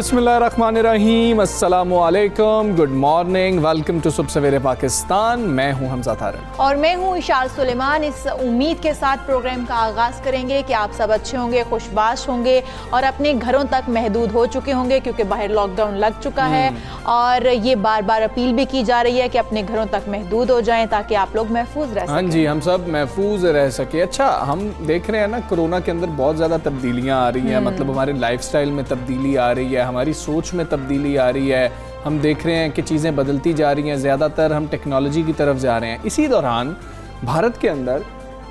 बिस्मिल्लाहिर्रहमानिर्रहीम, अस्सलामु अलैकुम, गुड मॉर्निंग, वेलकम टू सुबह सवेरे पाकिस्तान। मैं हूं हमजा तारक और मैं हूं इशार सुलेमान। इस उम्मीद के साथ प्रोग्राम का आगाज़ करेंगे कि आप सब अच्छे होंगे, खुशबाश होंगे और अपने घरों तक महदूद हो चुके होंगे, क्योंकि बाहर लॉकडाउन लग चुका है और ये बार बार अपील भी की जा रही है कि अपने घरों तक महदूद हो जाएं ताकि आप लोग महफूज रह सकें। हाँ जी, हम सब महफूज रह सके। अच्छा, हम देख रहे हैं ना, कोरोना के अंदर बहुत ज़्यादा तब्दीलियाँ आ रही हैं, मतलब हमारे लाइफस्टाइल में तब्दीली आ रही है, हमारी सोच में तब्दीली आ रही है। हम देख रहे हैं कि चीज़ें बदलती जा रही हैं, ज़्यादातर हम टेक्नोलॉजी की तरफ जा रहे हैं। इसी दौरान भारत के अंदर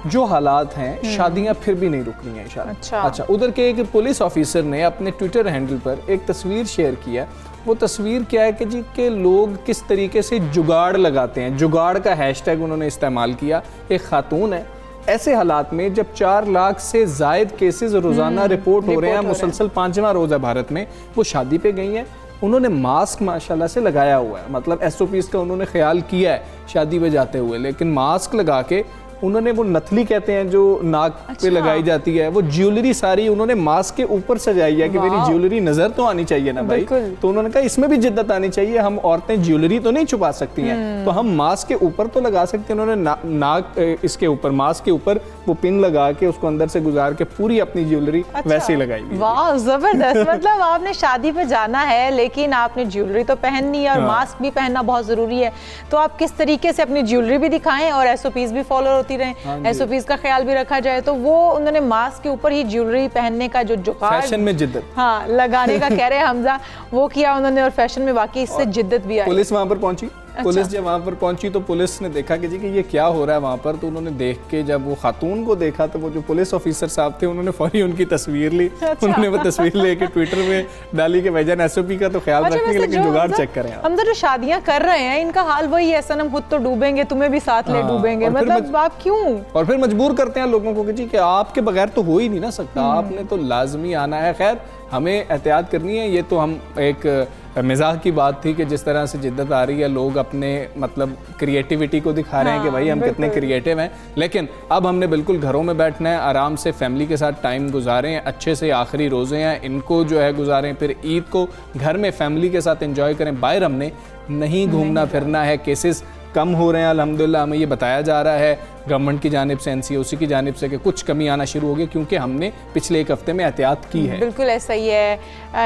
जो हालात हैं, शादियां फिर भी नहीं रुक रही हैं। इशारा अच्छा, उधर के एक पुलिस ऑफिसर ने अपने ट्विटर हैंडल पर एक तस्वीर शेयर किया। वो तस्वीर क्या है कि जी के लोग किस तरीके से जुगाड़ लगाते हैं, जुगाड़ का हैशटैग उन्होंने इस्तेमाल किया। एक खातून है, ऐसे हालात में जब 4 लाख से जायद केसेस रोज़ाना रिपोर्ट हो रहे हैं, मुसलसल 5वां रोज़ है भारत में, वो शादी पे गई हैं। उन्होंने मास्क माशाल्लाह से लगाया हुआ है, मतलब SOPs का उन्होंने ख्याल किया है शादी पे जाते हुए, लेकिन मास्क लगा के उन्होंने वो नथली कहते हैं जो नाक पे लगाई जाती है, वो ज्वेलरी सारी उन्होंने मास्क के ऊपर सजाई है कि मेरी ज्वेलरी नजर तो आनी चाहिए ना भाई। तो उन्होंने कहा इसमें भी जिद्दत आनी चाहिए, हम औरतें ज्वेलरी तो नहीं छुपा सकती हैं, तो हम मास्क के ऊपर तो लगा सकते हैं। उन्होंने नाक इसके ऊपर, मास्क के ऊपर वो पिन लगा के उसको अंदर से गुजार के पूरी अपनी ज्वेलरी वैसे ही लगाई। वाह, जबरदस्त। मतलब आपने शादी पे जाना है लेकिन आपने ज्वेलरी तो पहननी है और मास्क भी पहनना बहुत जरूरी है, तो आप किस तरीके से अपनी ज्वेलरी भी दिखाएं और SOPs भी फॉलो होती रहे, SOPs का ख्याल भी रखा जाए। तो वो उन्होंने मास्क के ऊपर ही ज्वेलरी पहनने का जो जुगाड़, फैशन में जिद्दत, हाँ, लगाने का कह रहे हैं हमजा, वो किया उन्होंने और फैशन में वाकई इससे जिद्दत भी आई। पुलिस वहां पर पहुंची। पुलिस जब वहाँ पर पहुंची तो पुलिस ने देखा कि जी कि ये क्या हो रहा है वहाँ पर, तो उन्होंने देख के जब वो खातून को देखा तो वो जो पुलिस ऑफिसर साहब थे उन्होंने फौरी उनकी तस्वीर ली। उन्होंने वो तस्वीर लेके ट्विटर में डाली कि भाईजान SOP का तो ख्याल रखेंगे लेकिन जुगाड़ चेक करें। हम तो जो शादियां कर रहे हैं इनका हाल वही है, सनम खुद तो डूबेंगे तुम्हें भी साथ ले डूबेंगे, मतलब आप क्यों? और फिर मजबूर करते हैं लोगों को कि जी कि आपके बगैर तो हो ही नहीं ना सकता, आपने तो लाजमी आना है। खैर, हमें एहतियात करनी है। ये तो हम एक मिजाह की बात थी कि जिस तरह से जिद्दत आ रही है, लोग अपने मतलब क्रिएटिविटी को दिखा रहे हैं कि भाई हम कितने क्रिएटिव हैं, लेकिन अब हमने बिल्कुल घरों में बैठना है, आराम से फैमिली के साथ टाइम गुजारें, अच्छे से आखिरी रोज़े हैं इनको जो है गुजारें, फिर ईद को घर में फैमिली के साथ एंजॉय करें। बाहर हमने नहीं घूमना फिरना है। केसेस कम हो रहे हैं अल्हम्दुलिल्लाह, हमें ये बताया जा रहा है गवर्नमेंट की जानिब से, NCOC की जानिब से कि कुछ कमी आना शुरू हो गई, क्योंकि हमने पिछले 1 हफ्ते में एहतियात की है। बिल्कुल ऐसा ही है,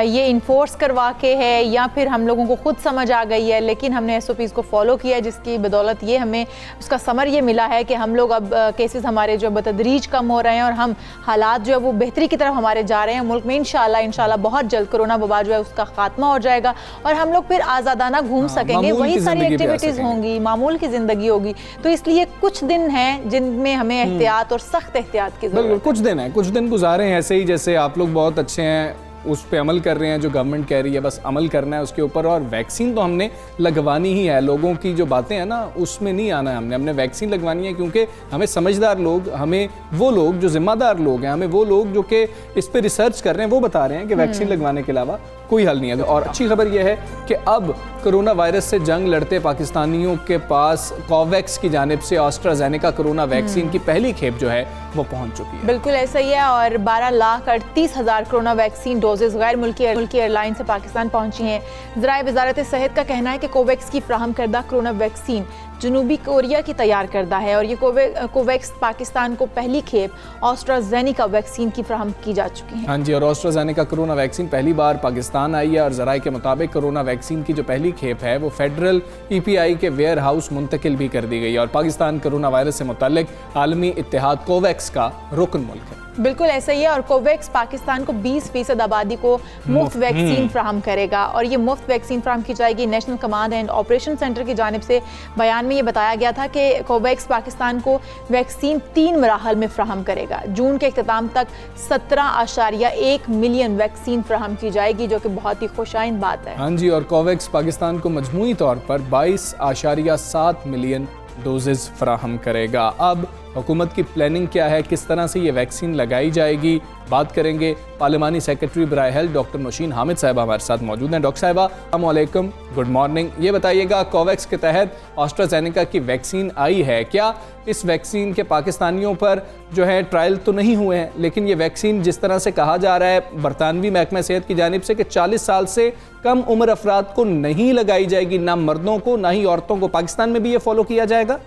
ये इन्फोर्स करवा के है या फिर हम लोगों को खुद समझ आ गई है, लेकिन हमने SOPs को फॉलो किया है, जिसकी बदौलत ये हमें उसका समर ये मिला है कि हम लोग अब केसेस हमारे जो बतदरीज कम हो रहे हैं और हम हालात जो है वो बेहतरी की तरफ हमारे जा रहे हैं। मुल्क में इंशाल्लाह बहुत जल्द कोरोना वबा जो है उसका खात्मा हो जाएगा और हम लोग फिर आज़ादाना घूम सकेंगे, वही सारी एक्टिविटीज़ होंगी, मामूल की ज़िंदगी होगी। तो इसलिए कुछ दिन हैं जिनमें हमें एहतियात और सख्त एहतियात की जरूरत है। कुछ दिन है, कुछ दिन गुजारे हैं ऐसे ही, जैसे आप लोग बहुत अच्छे हैं, उस पे अमल कर रहे हैं, जो गवर्नमेंट कह रही है बस अमल करना है उसके ऊपर, और वैक्सीन तो हमने लगवानी ही है। लोगों की जो बातें हैं ना उसमें नहीं आना है, हमने वैक्सीन लगवानी है, क्योंकि हमें समझदार लोग, हमें वो लोग जो जिम्मेदार लोग हैं, हमें वो लोग जो कि इस पर रिसर्च कर रहे हैं वो बता रहे हैं कि वैक्सीन लगवाने के अलावा कोई हल नहीं है। और अच्छी खबर यह है कि अब कोरोना वायरस से जंग लड़ते पाकिस्तानियों के पास कोवैक्स की जानिब से एस्ट्राजेनेका कोरोना वैक्सीन की पहली खेप जो है वो पहुंच चुकी है। बिल्कुल ऐसा ही है, और 12,38,000 कोरोना वैक्सीन डोजेज गैर मुल्की एयरलाइन से पाकिस्तान पहुंची हैं। ज़राए वजारत सेहत का कहना है कि कोवैक्स की फ्राहम करदा कोरोना वैक्सीन जनूबी कोरिया की तैयार करदा है और ये कोवैक्स पाकिस्तान को पहली खेप एस्ट्राजेनेका वैक्सीन की फ्राहम की जा चुकी है। हाँ जी, और एस्ट्राजेनेका कोरोना वैक्सीन पहली बार पाकिस्तान आई है और ज़राए के मुताबिक कोरोना वैक्सीन की जो पहली खेप है वो फेडरल EPI के वेयर हाउस मुंतकिल भी कर दी गई है और पाकिस्तान कोरोना वायरस से मुतल्लिक आलमी इत्तेहाद कोवैक्स का रुकन मुल्क है। बिल्कुल ऐसा ही है, और कोवैक्स पाकिस्तान को 20% आबादी को मुफ्त वैक्सीन फ्राहम करेगा और ये मुफ्त वैक्सीन फ्राहम की जाएगी। National command and operation centre की जानिब से बयान में ये बताया गया था कि कोवैक्स पाकिस्तान को वैक्सीन 3 मराहल में फ्राहम करेगा। जून के इख्तिताम तक 17.1 मिलियन वैक्सीन फ्राहम की जाएगी, जो कि बहुत ही खुशाइन बात है। हाँ जी, और कोवैक्स पाकिस्तान को मजमूई तौर पर 22.7 मिलियन डोजेज फ्राहम करेगा। अब हुकूमत की प्लानिंग क्या है, किस तरह से ये वैक्सीन लगाई जाएगी, बात करेंगे। पार्लिमानी सेक्रेटरी बराए हेल्थ डॉक्टर नौशीन हामिद साहिबा हमारे साथ मौजूद हैं। डॉक्टर साहिबा अस्सलाम वालेकुम, गुड मॉर्निंग। ये बताइएगा, कोवैक्स के तहत एस्ट्राजेनेका की वैक्सीन आई है, क्या इस वैक्सीन के पाकिस्तानियों पर जो है ट्रायल तो नहीं हुए हैं, लेकिन ये वैक्सीन जिस तरह से कहा जा रहा है बरतानवी महकमा सेहत की जानिब से कि 40 साल से कम उम्र अफराद को नहीं लगाई जाएगी, ना मर्दों को ना ही औरतों को, पाकिस्तान में भी ये फॉलो किया जाएगा?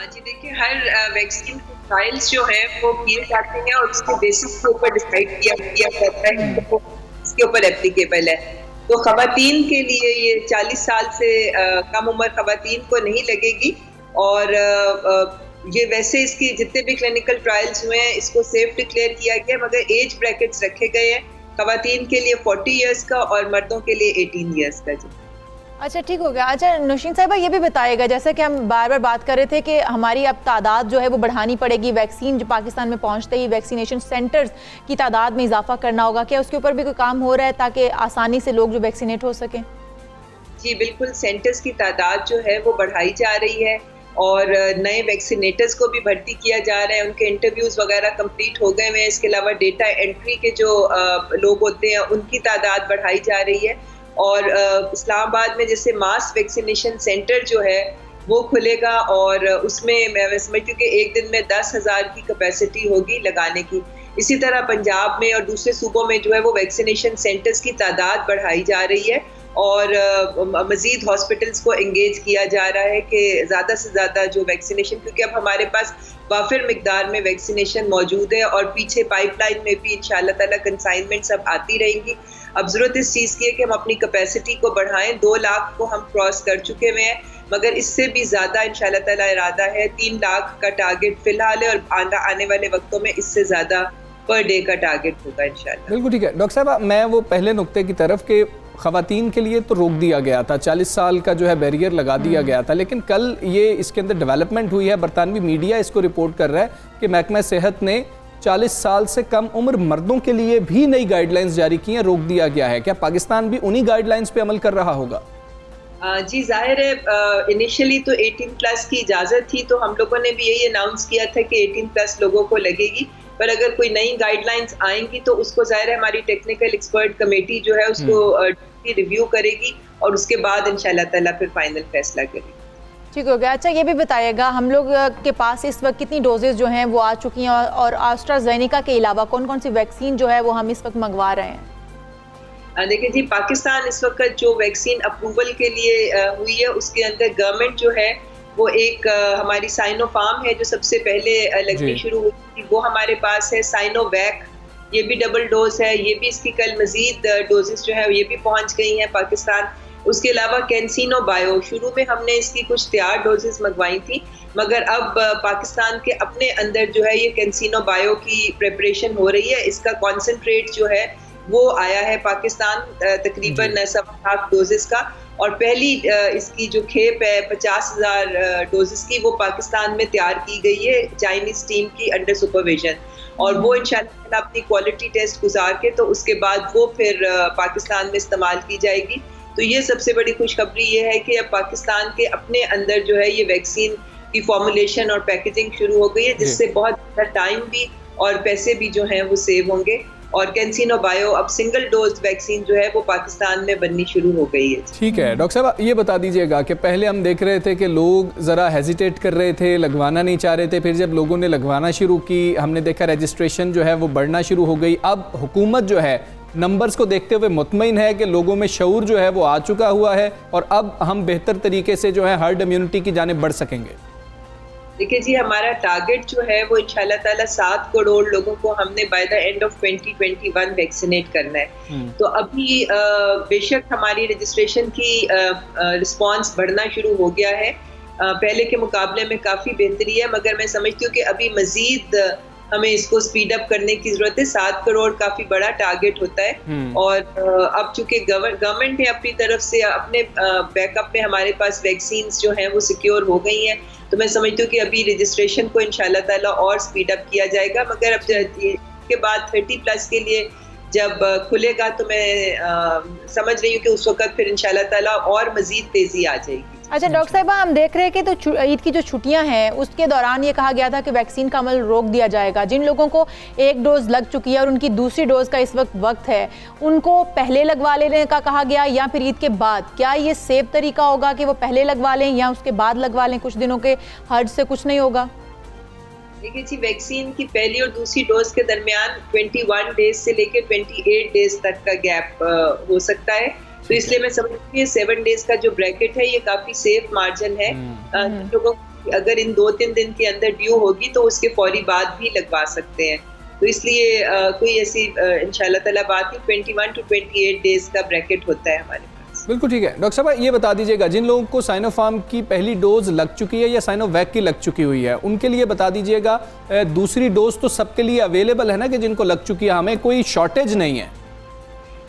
जी देखिए, हर वैक्सीन के ट्रायल्स जो है वो किए जाते हैं और उसके बेसिस के ऊपर डिसाइड किया जाता है कि वो इसके ऊपर एप्लीकेबल है। तो खवातीन के लिए ये 40 साल से कम उम्र खवातीन को नहीं लगेगी और ये वैसे इसकी जितने भी क्लिनिकल ट्रायल्स हुए हैं इसको सेफ डिक्लेयर किया गया, मगर एज ब्रैकेट्स रखे गए हैं खवातीन के लिए 40 इयर्स का और मर्दों के लिए 18 इयर्स का। जी अच्छा, ठीक हो गया। अच्छा नौशीन साहिबा, ये भी बताइएगा, जैसे कि हम बार बार बात कर रहे थे कि हमारी अब तादाद जो है वो बढ़ानी पड़ेगी, वैक्सीन जो पाकिस्तान में पहुंचते ही वैक्सीनेशन सेंटर्स की तादाद में इजाफा करना होगा, क्या उसके ऊपर भी कोई काम हो रहा है ताकि आसानी से लोग जो वैक्सीनेट हो सकें? जी बिल्कुल, सेंटर्स की तादाद जो है वो बढ़ाई जा रही है और नए वैक्सीनेटर्स को भी भर्ती किया जा रहा है, उनके इंटरव्यूज वगैरह कंप्लीट हो गए हैं। इसके अलावा डेटा एंट्री के जो लोग होते हैं उनकी तादाद बढ़ाई जा रही है और इस्लामाबाद में जैसे मास वैक्सीनेशन सेंटर जो है वो खुलेगा और उसमें मैं समझती हूँ कि एक दिन में 10,000 की कैपेसिटी होगी लगाने की। इसी तरह पंजाब में और दूसरे सूबों में जो है वो वैक्सीनेशन सेंटर्स की तादाद बढ़ाई जा रही है और मज़ीद हॉस्पिटल्स को एंगेज किया जा रहा है कि ज़्यादा से ज़्यादा जो वैक्सीनेशन, क्योंकि अब हमारे पास वाफिर मिकदार में वैक्सीनेशन मौजूद है और पीछे पाइपलाइन में भी इंशाअल्लाह ताला कंसाइनमेंट सब आती रहेंगी। अब ज़रूरत इस चीज़ की है कि हम अपनी कैपेसिटी को बढ़ाएं। 2 लाख को हम क्रॉस कर चुके हुए हैं, मगर इससे भी ज़्यादा इंशाअल्लाह ताला इरादा है। 3 लाख का टारगेट फिलहाल है और आने वाले वक्तों में इससे ज़्यादा पर डे का टारगेट होगा इंशाअल्लाह। बिल्कुल ठीक है। डॉक्टर साहब, मैं वो पहले नुक्ते की तरफ के ख़वातीन के लिए तो रोक दिया गया था, 40 साल का जो है बैरियर लगा दिया गया था, लेकिन कल ये इसके अंदर डेवलपमेंट हुई है। बरतानवी मीडिया इसको रिपोर्ट कर रहा है कि महकमा सेहत ने 40 साल से कम उम्र मर्दों के लिए भी नई गाइडलाइंस जारी की हैं, रोक दिया गया है। क्या पाकिस्तान भी उन्हीं गाइडलाइंस पे अमल कर रहा होगा? जी जाहिर है, इनिशियली तो 18 प्लस की इजाज़त थी, तो हम लोगों ने भी यही अनाउंस किया था कि 18 प्लस लोगों को लगेगी, पर अगर कोई नई गाइडलाइंस आएंगी तो उसको जाहिर है हमारी टेक्निकल एक्सपर्ट कमेटी जो है उसको रिव्यू करेगी और उसके बाद इंशाल्लाह ताला फिर फाइनल फैसला करेगी। ठीक हो गया। अच्छा ये भी बताइएगा, हम लोग के पास इस वक्त कितनी डोजेज जो हैं वो आ चुकी हैं और एस्ट्राजेनेका के अलावा कौन कौन सी वैक्सीन जो है वो हम इस वक्त मंगवा रहे हैं? देखिए जी, पाकिस्तान इस वक्त जो वैक्सीन अप्रूवल के लिए हुई है उसके अंदर गवर्नमेंट जो है वो एक हमारी साइनोफार्म है जो सबसे पहले लगनी शुरू हुई थी, वो हमारे पास है। साइनोवैक, ये भी डबल डोज है, ये भी इसकी कल मजीद डोजेस जो है ये भी पहुंच गई हैं पाकिस्तान। उसके अलावा कैंसिनो बायो, शुरू में हमने इसकी कुछ तैयार डोजेस मंगवाई थी, मगर अब पाकिस्तान के अपने अंदर जो है ये कैंसिनो बायो की प्रिपरेशन हो रही है। इसका कॉन्सेंट्रेट जो है वो आया है पाकिस्तान तकरीबन 7.5 डोजेस का, और पहली इसकी जो खेप है 50,000 डोजेस की वो पाकिस्तान में तैयार की गई है चाइनीज टीम की अंडर सुपरविजन, और वो इंशाल्लाह अपनी क्वालिटी टेस्ट गुजार के तो उसके बाद वो फिर पाकिस्तान में इस्तेमाल की जाएगी। तो ये सबसे बड़ी खुशखबरी ये है कि अब पाकिस्तान के अपने अंदर जो है ये वैक्सीन की फॉर्मुलेशन और पैकेजिंग शुरू हो गई है, जिससे बहुत ज़्यादा टाइम भी और पैसे भी जो हैं वो सेव होंगे। और कैंसिनो बायो अब सिंगल डोज वैक्सीन जो है वो पाकिस्तान में बननी शुरू हो गई है। ठीक है डॉक्टर साहब, ये बता दीजिएगा कि पहले हम देख रहे थे कि लोग ज़रा हेजिटेट कर रहे थे, लगवाना नहीं चाह रहे थे, फिर जब लोगों ने लगवाना शुरू की हमने देखा रजिस्ट्रेशन जो है वो बढ़ना शुरू हो गई। अब हुकूमत जो है नंबर्स को देखते हुए मुतमईन है कि लोगों में शऊर जो है वो आ चुका हुआ है और अब हम बेहतर तरीके से जो है हर्ड इम्यूनिटी की जानिब बढ़ सकेंगे। देखिए जी, हमारा टारगेट जो है वो इंशाल्लाह ताला 7 करोड़ लोगों को हमने by the end of 2021 vaccinate करना है। तो अभी बेशक हमारी रजिस्ट्रेशन की रिस्पांस बढ़ना शुरू हो गया है, पहले के मुकाबले में काफ़ी बेहतरी है, मगर मैं समझती हूँ कि अभी मज़ीद हमें इसको स्पीड अप करने की ज़रूरत है। 7 करोड़ काफ़ी बड़ा टारगेट होता है और अब चूँकि गवर्नमेंट ने अपनी तरफ से अपने बैकअप में हमारे पास वैक्सीन जो हैं वो सिक्योर हो गई हैं, तो मैं समझती हूँ कि अभी रजिस्ट्रेशन को इंशाल्लाह ताला और स्पीड अप किया जाएगा। मगर अब के बाद 30+ के लिए जब खुलेगा तो मैं समझ रही हूँ कि उस वक्त फिर इंशाल्लाह ताला और मज़ीद तेज़ी आ जाएगी। अच्छा डॉक्टर साहिबा, हम देख रहे हैं कि तो ईद की जो छुट्टियां हैं उसके दौरान ये कहा गया था कि वैक्सीन का अमल रोक दिया जाएगा। जिन लोगों को एक डोज लग चुकी है और उनकी दूसरी डोज का इस वक्त है, उनको पहले लगवा लेने का कहा गया या फिर ईद के बाद? क्या ये सेफ तरीका होगा कि वो पहले लगवा लें या उसके बाद लगवा लें? कुछ दिनों के हर्ज से कुछ नहीं होगा? देखिए जी, वैक्सीन की पहली और दूसरी डोज के दरमियान 21 डेज से लेकर 28 डेज तक का गैप हो सकता है, तो इसलिए मैं समझती हूँ 7 डेज का जो ब्रैकेट है ये काफी सेफ मार्जिन है। लोगों को अगर इन 2-3 दिन के अंदर ड्यू होगी तो उसके फौरी बाद भी लगवा सकते हैं, तो इसलिए कोई ऐसी इंशाल्लाह ताला बात नहीं, 21 to 28 डेज का ब्रैकेट होता है हमारे पास। बिल्कुल ठीक है। डॉक्टर साहब ये बता दीजिएगा, जिन लोगों को साइनोफार्म की पहली डोज लग चुकी है या साइनोवैक की लग चुकी हुई है, उनके लिए बता दीजिएगा दूसरी डोज तो सबके लिए अवेलेबल है ना, कि जिनको लग चुकी है हमें कोई शॉर्टेज नहीं है?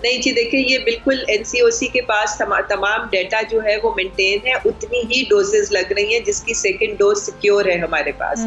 नहीं जी, देखिए ये बिल्कुल NCOC के पास तमाम डेटा जो है वो मेंटेन है, उतनी ही डोजेस लग रही हैं जिसकी सेकंड डोज सिक्योर है हमारे पास।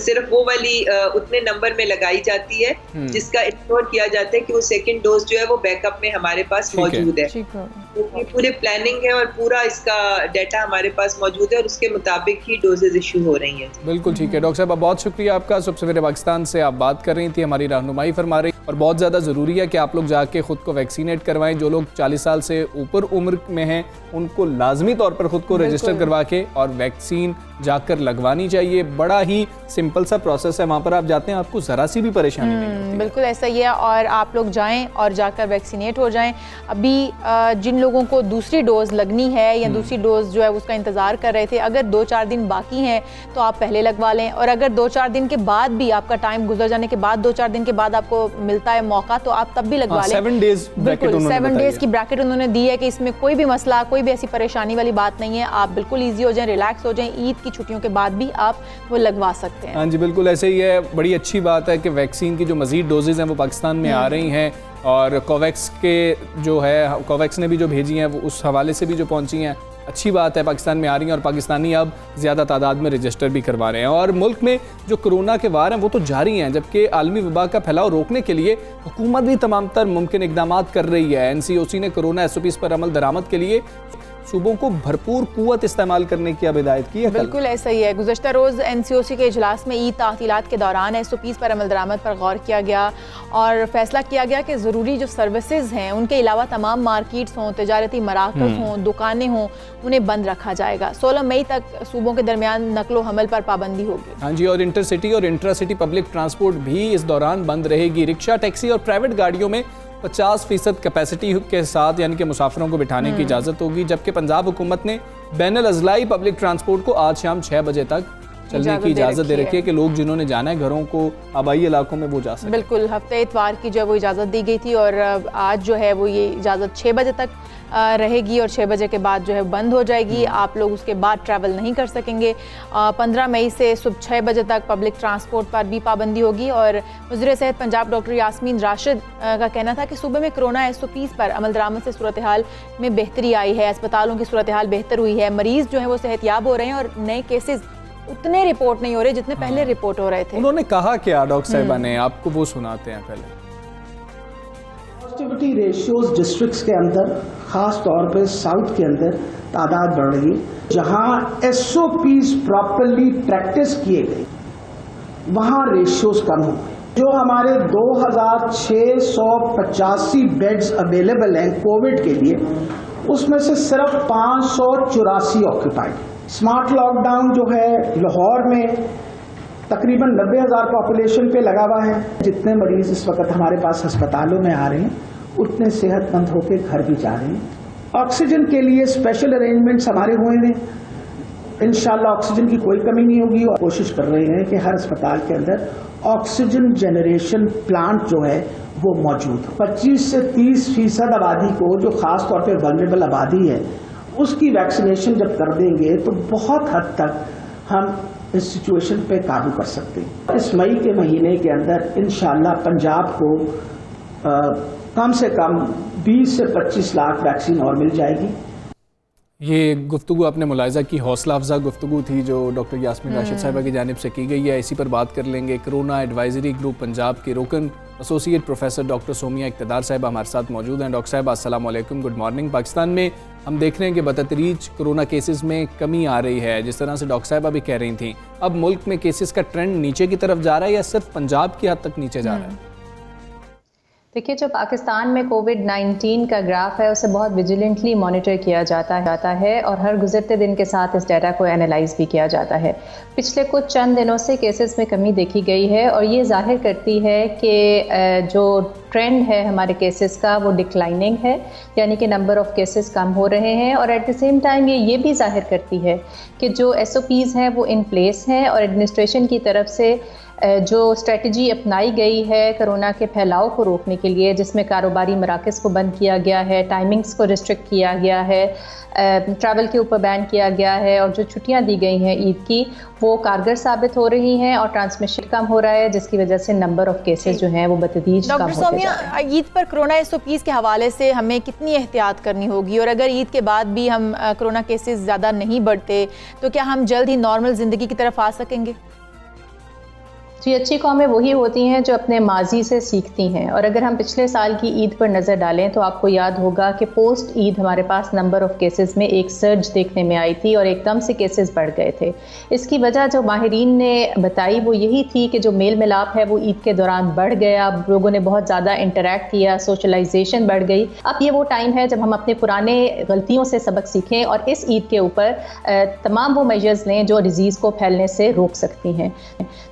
सिर्फ वो वाली उतने नंबर में लगाई जाती है जिसका इंश्योर किया जाता है कि वो सेकंड डोज जो है वो बैकअप में हमारे पास मौजूद है। तो ये पूरे प्लानिंग है और पूरा इसका डेटा हमारे पास मौजूद है और उसके मुताबिक ही डोजेज इशू हो रही हैं। बिल्कुल ठीक है डॉक्टर साहब, बहुत शुक्रिया आपका। सबसे पहले पाकिस्तान से आप बात कर रही थी, हमारी रहनुमाई फरमा रही, और बहुत ज़्यादा ज़रूरी है कि आप लोग जाके खुद को वैक्सीनेट करवाएं। जो लोग 40 साल से ऊपर उम्र में हैं उनको लाजमी तौर पर खुद को रजिस्टर करवा के और वैक्सीन जाकर लगवानी चाहिए। बड़ा ही सिंपल सा प्रोसेस है, वहाँ पर आप जाते हैं आपको ज़रा सी भी परेशानी नहीं होती। बिल्कुल ऐसा ही है, और आप लोग जाएं और जाकर वैक्सीनेट हो जाएं। अभी जिन लोगों को दूसरी डोज लगनी है या दूसरी डोज जो है उसका इंतज़ार कर रहे थे, अगर 2-4 दिन बाकी हैं तो आप पहले लगवा लें, और अगर 2-4 दिन के बाद भी आपका टाइम गुजर जाने के बाद 2-4 दिन के बाद आपको मिलता है मौका तो आप तब भी लगवा लें। 7 डेज बिल्कुल 7 डेज की ब्रैकेट उन्होंने दी है कि इसमें कोई भी मसला, कोई भी ऐसी परेशानी वाली बात नहीं है। आप बिल्कुल ईजी हो जाएं, रिलैक्स हो जाएं, ईद की छुट्टियों के बाद भी आप वो लगवा सकते हैं। हाँ जी बिल्कुल ऐसे ही है। बड़ी अच्छी बात है कि वैक्सीन की जो मज़ीद डोजेज़ हैं वो पाकिस्तान में आ रही हैं, और कोवैक्स के जो है, कोवैक्स ने भी जो भेजी हैं वो उस हवाले से भी जो पहुंची हैं, अच्छी बात है पाकिस्तान में आ रही हैं, और पाकिस्तानी अब ज़्यादा तादाद में रजिस्टर भी करवा रहे हैं। और मुल्क में जो कोरोना के वार हैं वो तो जारी हैं, जबकि आलमी वबा का फैलाव रोकने के लिए हुकूमत भी तमाम तर मुमकिन इकदाम कर रही है। NCOC ने कोरोना SOPs पर अमल दरामद के लिए सूबों को भरपूर कुव्वत इस्तेमाल करने की अब हिदायत की है। बिल्कुल ऐसा ही है। गुज़श्ता रोज़ NCOC के इजलास में ईद तातीलात के दौरान SOPs पर अमल दरामद पर गौर किया गया और फैसला किया गया कि ज़रूरी जो सर्विसेज हैं उनके अलावा तमाम मार्केट्स हों, तजारती मराकज़ हों, दुकानें हों, उन्हें बंद रखा जाएगा। 16 मई तक सूबों के दरमियान नकलो हमल पर पाबंदी होगी। हाँ जी, और इंटरसिटी और इंट्रा-सिटी पब्लिक ट्रांसपोर्ट भी इस दौरान बंद रहेगी। रिक्शा, टैक्सी और प्राइवेट गाड़ियों में 50% कैपेसिटी के साथ यानी कि मुसाफिरों को बिठाने की इजाज़त होगी, जबकि पंजाब हुकूमत ने बैनुल अज़लाई पब्लिक ट्रांसपोर्ट को आज शाम 6 बजे तक चलने की इजाज़त दे रखी है कि लोग जिन्होंने जाना है घरों को, आबाई इलाकों में वो जा सकें। बिल्कुल, हफ्ते इतवार की जो है वो इजाज़त दी गई थी और आज जो है वो ये इजाज़त 6 बजे तक रहेगी और 6 बजे के बाद जो है बंद हो जाएगी। आप लोग उसके बाद ट्रैवल नहीं कर सकेंगे। 15 मई से सुबह 6 बजे तक पब्लिक ट्रांसपोर्ट पर भी पाबंदी होगी। और वज़ीर सेहत पंजाब डॉक्टर यास्मीन राशिद का कहना था कि सूबे में कोरोना SOPs पर अमल दरामद से सूरत हाल में बेहतरी आई है, अस्पतालों की सूरत हाल बेहतर हुई है, मरीज़ जो है वो सेहतयाब हो रहे हैं और नए केसेस उतने रिपोर्ट नहीं हो रहे जितने पहले रिपोर्ट हो रहे थे। उन्होंने कहा क्या डॉक्टर साहिबा ने, आपको वो सुनाते हैं पहले। पॉजिटिविटी रेशियोज डिस्ट्रिक्ट्स के अंदर, खास तौर पे साउथ के अंदर तादाद बढ़ रही है। जहां SOPs प्रॉपरली प्रैक्टिस किए गए वहां रेशियोज कम हो गए। जो हमारे 2685 बेड्स अवेलेबल हैं कोविड के लिए, उसमें से सिर्फ 584 ऑक्यूपाइड। स्मार्ट लॉकडाउन जो है लाहौर में तकरीबन 90,000 पॉपुलेशन पे लगा हुआ है। जितने मरीज इस वक्त हमारे पास अस्पतालों में आ रहे हैं उतने सेहतमंद होकर घर भी जा रहे हैं। ऑक्सीजन के लिए स्पेशल अरेंजमेंट्स हमारे हुए हैं, इंशाल्लाह ऑक्सीजन की कोई कमी नहीं होगी। और कोशिश कर रहे हैं कि हर अस्पताल के अंदर ऑक्सीजन जनरेशन प्लांट जो है वो मौजूद हो। 25 से 30% आबादी को, जो खास तौर पर वल्नरेबल आबादी है, उसकी वैक्सीनेशन जब कर देंगे तो बहुत हद तक हम इस सिचुएशन पे काबू कर सकते हैं। इस मई के महीने के अंदर इंशाल्लाह पंजाब को कम से कम 20 से 25 लाख वैक्सीन और मिल जाएगी। ये गुफ्तगू आपने मुलाहिज़ा की, हौसला अफजा गुफ्तगू थी जो डॉक्टर यास्मीन राशिद साहिबा की जानिब से की गई है। इसी पर बात कर लेंगे। कोरोना एडवाइजरी ग्रुप पंजाब के रुकन एसोसिएट प्रोफेसर डॉक्टर सोमिया इक़्तिदार साहिबा हमारे साथ मौजूद हैं। डॉक्टर साहिबा अस्सलाम वालेकुम, गुड मॉर्निंग। पाकिस्तान में हम देख रहे हैं कि बतदरीज कोरोना केसेस में कमी आ रही है, जिस तरह से डॉक्टर साहिबा भी कह रही थी। अब मुल्क में केसेस का ट्रेंड नीचे की तरफ जा रहा है या सिर्फ पंजाब की हद तक नीचे जा रहा है? देखिए, जो पाकिस्तान में कोविड-19 का ग्राफ है उसे बहुत विजिलेंटली मॉनिटर किया जाता है और हर गुजरते दिन के साथ इस डाटा को एनालाइज भी किया जाता है। पिछले कुछ चंद दिनों से केसेस में कमी देखी गई है और ये जाहिर करती है कि जो ट्रेंड है हमारे केसेस का वो डिक्लाइनिंग है, यानी कि नंबर ऑफ़ केसेस कम हो रहे हैं। और एट द सेम टाइम ये भी जाहिर करती है कि जो SOPs हैं वो इन प्लेस हैं और एडमिनिस्ट्रेशन की तरफ से जो स्ट्रेटजी अपनाई गई है कोरोना के फैलाव को रोकने के लिए, जिसमें कारोबारी मराकज़ को बंद किया गया है, टाइमिंग्स को रिस्ट्रिक्ट किया गया है, ट्रैवल के ऊपर बैन किया गया है और जो छुट्टियां दी गई हैं ईद की वो कारगर साबित हो रही हैं और ट्रांसमिशन कम हो रहा है, जिसकी वजह से नंबर ऑफ़ केसेस जो हैं वो बतदरीज कम होते जा रहे हैं। डॉक्टर सोमिया, ईद पर कोरोना SOPs के हवाले से हमें कितनी एहतियात करनी होगी, और अगर ईद के बाद भी हम कोरोना केसेस ज़्यादा नहीं बढ़ते तो क्या हम जल्द ही नॉर्मल ज़िंदगी की तरफ आ सकेंगे? जी, अच्छी कौमें वही होती हैं जो अपने माजी से सीखती हैं। और अगर हम पिछले साल की ईद पर नज़र डालें तो आपको याद होगा कि पोस्ट ईद हमारे पास नंबर ऑफ़ केसेस में एक सर्ज देखने में आई थी और एकदम से केसेस बढ़ गए थे। इसकी वजह जो माहिरीन ने बताई वो यही थी कि जो मेल मिलाप है वो ईद के दौरान बढ़ गया, लोगों ने बहुत ज़्यादा इंटरेक्ट किया, सोशलाइजेशन बढ़ गई। अब ये वो टाइम है जब हम अपने पुराने गलतियों से सबक सीखें और इस ईद के ऊपर तमाम वो मेजर्स लें जो डिज़ीज़ को फैलने से रोक सकती हैं,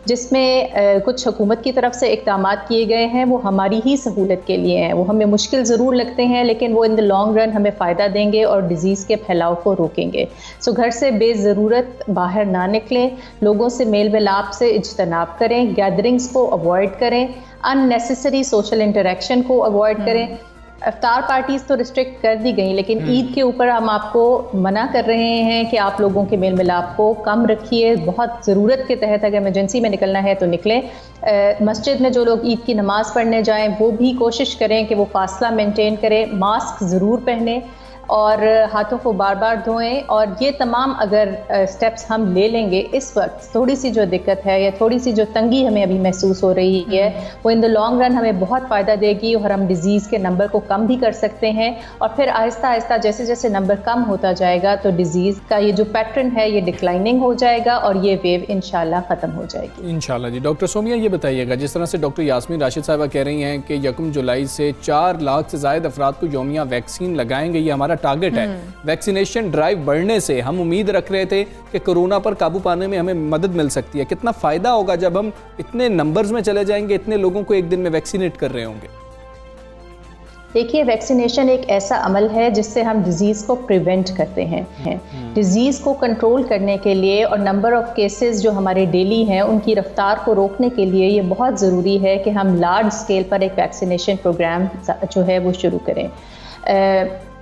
जिसमें कुछ हुकूमत की तरफ से इक़दामात किए गए हैं वो हमारी ही सहूलत के लिए हैं। वो हमें मुश्किल ज़रूर लगते हैं लेकिन वो इन द लॉन्ग रन हमें फ़ायदा देंगे और डिज़ीज़ के फैलाव को रोकेंगे। सो घर से बेज़रूरत बाहर ना निकलें, लोगों से मेल मिलाप से इज्तनाब करें, गैदरिंग्स को अवॉइड करें, अननेसेसरी सोशल इंटरेक्शन को अवॉइड करें। इफ्तार पार्टीज़ तो रिस्ट्रिक्ट कर दी गई, लेकिन ईद के ऊपर हम आपको मना कर रहे हैं कि आप लोगों के मेल मिलाप को कम रखिए। बहुत ज़रूरत के तहत अगर इमरजेंसी में निकलना है तो निकलें। मस्जिद में जो लोग ईद की नमाज़ पढ़ने जाएं वो भी कोशिश करें कि वो फासला मेंटेन करें, मास्क ज़रूर पहनें और हाथों को बार बार धोएं। और ये तमाम अगर स्टेप्स हम ले लेंगे, इस वक्त थोड़ी सी जो दिक्कत है या थोड़ी सी जो तंगी हमें अभी महसूस हो रही है वो इन द लॉन्ग रन हमें बहुत फ़ायदा देगी और हम डिज़ीज़ के नंबर को कम भी कर सकते हैं। और फिर आहिस्ता आहिस्ता जैसे जैसे नंबर कम होता जाएगा तो डिज़ीज़ का ये जो पैटर्न है ये डिक्लाइनिंग हो जाएगा और ये वेव इंशाल्लाह ख़त्म हो जाएगी इंशाल्लाह। जी डॉक्टर सोमिया, ये बताइएगा, जिस तरह से डॉक्टर यास्मीन राशिद साहिबा कह रही हैं कि 1 जुलाई से 4 लाख से ज़ायद अफराद को यौमिया वैक्सीन लगाएंगे, ये हमारा टारगेट है। वैक्सीनेशन ड्राइव बढ़ने से हम उम्मीद रख रहे थे कि कोरोना पर काबू पाने में हमें मदद मिल सकती है। कितना फ़ायदा होगा जब हम इतने नंबर्स में चले जाएंगे, इतने लोगों को एक दिन में वैक्सीनेट कर रहे होंगे? देखिए, वैक्सीनेशन एक ऐसा अमल है जिससे हम डिज़ीज़ को प्रिवेंट करते हैं। डिज़ीज़ को कंट्रोल करने के लिए और नंबर ऑफ़ केसेस जो हमारे डेली हैं उनकी रफ्तार को रोकने के लिए ये बहुत ज़रूरी है कि हम लार्ज स्केल पर एक वैक्सीनेशन प्रोग्राम जो है वो शुरू करें।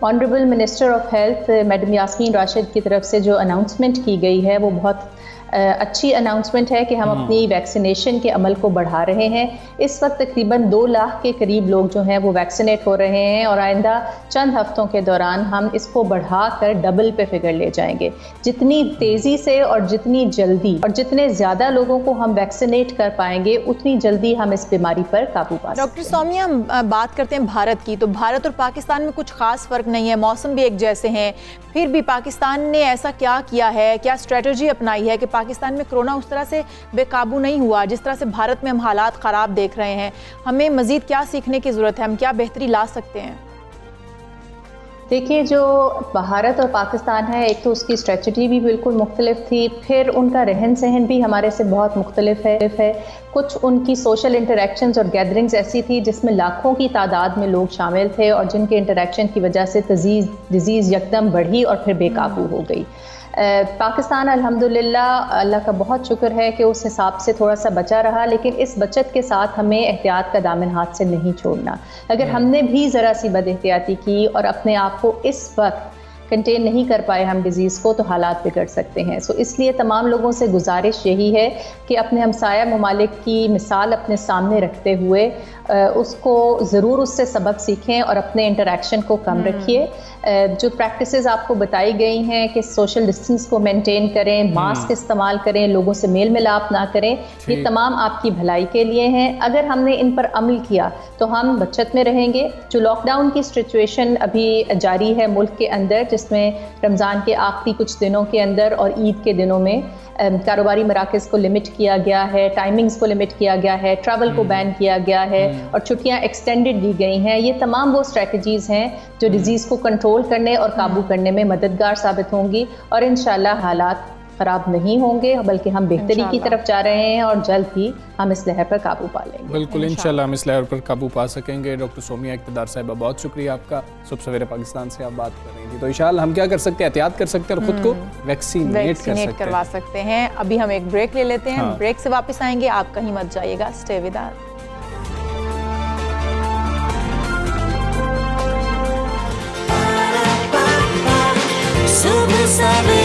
Honourable minister of health madam Yasmin Rashid की तरफ से जो अनाउंसमेंट की गई है वो बहुत अच्छी अनाउंसमेंट है कि हम अपनी वैक्सीनेशन के अमल को बढ़ा रहे हैं। इस वक्त तकरीबन 2 लाख के करीब लोग जो हैं वो वैक्सीनेट हो रहे हैं और आइंदा चंद हफ्तों के दौरान हम इसको बढ़ाकर डबल पे फिगर ले जाएंगे। जितनी तेज़ी से और जितनी जल्दी और जितने ज़्यादा लोगों को हम वैक्सीनेट कर पाएंगे उतनी जल्दी हम इस बीमारी पर काबू पा सकते हैं। डॉक्टर सोमिया, हम बात करते हैं भारत की, तो भारत और पाकिस्तान में कुछ खास फ़र्क नहीं है, मौसम भी एक जैसे हैं, फिर भी पाकिस्तान ने ऐसा क्या किया है, क्या स्ट्रेटजी अपनाई है कि पाकिस्तान में कोरोना उस तरह से बेकाबू नहीं हुआ जिस तरह से भारत में हम हालात ख़राब देख रहे हैं? हमें मज़ीद क्या सीखने की ज़रूरत है, हम क्या बेहतरी ला सकते हैं? देखिए, जो भारत और पाकिस्तान है, एक तो उसकी स्ट्रेटजी भी बिल्कुल मुख्तलिफ थी, फिर उनका रहन सहन भी हमारे से बहुत मुख्तलिफ है। कुछ उनकी सोशल इंटरेक्शंस और गैदरिंग्स ऐसी थी जिसमें लाखों की तादाद में लोग शामिल थे और जिनके इंटरेक्शन की वजह से डिज़ीज़ यकदम बढ़ी और फिर बेकाबू हो गई। पाकिस्तान अल्हम्दुलिल्लाह, अल्लाह का बहुत शुक्र है कि उस हिसाब से थोड़ा सा बचा रहा, लेकिन इस बचत के साथ हमें एहतियात का दामन हाथ से नहीं छोड़ना। अगर हमने भी ज़रा सी बदएहतियाती की और अपने आप को इस वक्त कंटेन नहीं कर पाए हम डिज़ीज़ को, तो हालात बिगड़ सकते हैं। सो इसलिए तमाम लोगों से गुजारिश यही है कि अपने हमसाया ममालिक की मिसाल अपने सामने रखते हुए उसको ज़रूर उससे सबक सीखें और अपने इंटरेक्शन को कम रखिए। जो प्रैक्टिसेस आपको बताई गई हैं कि सोशल डिस्टेंस को मेंटेन करें, मास्क इस्तेमाल करें, लोगों से मेल मिलाप ना करें, ये तमाम आपकी भलाई के लिए हैं। अगर हमने इन पर अमल किया तो हम बचत में रहेंगे। जो लॉकडाउन की सिचुएशन अभी जारी है मुल्क के अंदर, जिसमें रमज़ान के आखिरी कुछ दिनों के अंदर और ईद के दिनों में कारोबारी मराकज़ को लिमिट किया गया है, टाइमिंग्स को लिमिट किया गया है, ट्रैवल को बैन किया गया है और छुट्टियां एक्सटेंडेड दी गई हैं। ये तमाम वो स्ट्रेटजीज़ हैं जो डिजीज़ को कंट्रोल करने और काबू करने में मददगार साबित होंगी और इंशाल्लाह हालात ख़राब नहीं होंगे, बल्कि हम बेहतरी की तरफ जा रहे हैं और जल्द ही हम इस लहर पर काबू पा लेंगे। बिल्कुल इंशाल्लाह हम इस लहर पर काबू पा सकेंगे। डॉक्टर सोमिया इक़्तिदार साहिबा, बहुत शुक्रिया आपका। सुबह सवेरे पाकिस्तान से आप बात कर रही थी, तो इंशाल्लाह हम क्या कर सकते हैं, एहतियात कर सकते हैं और खुद को वैक्सीनेट करवा सकते हैं। अभी हम एक ब्रेक ले लेते हैं, ब्रेक से वापस आएंगे, आप कहीं मत जाइएगा, स्टे विद अस। सुबह सवेरे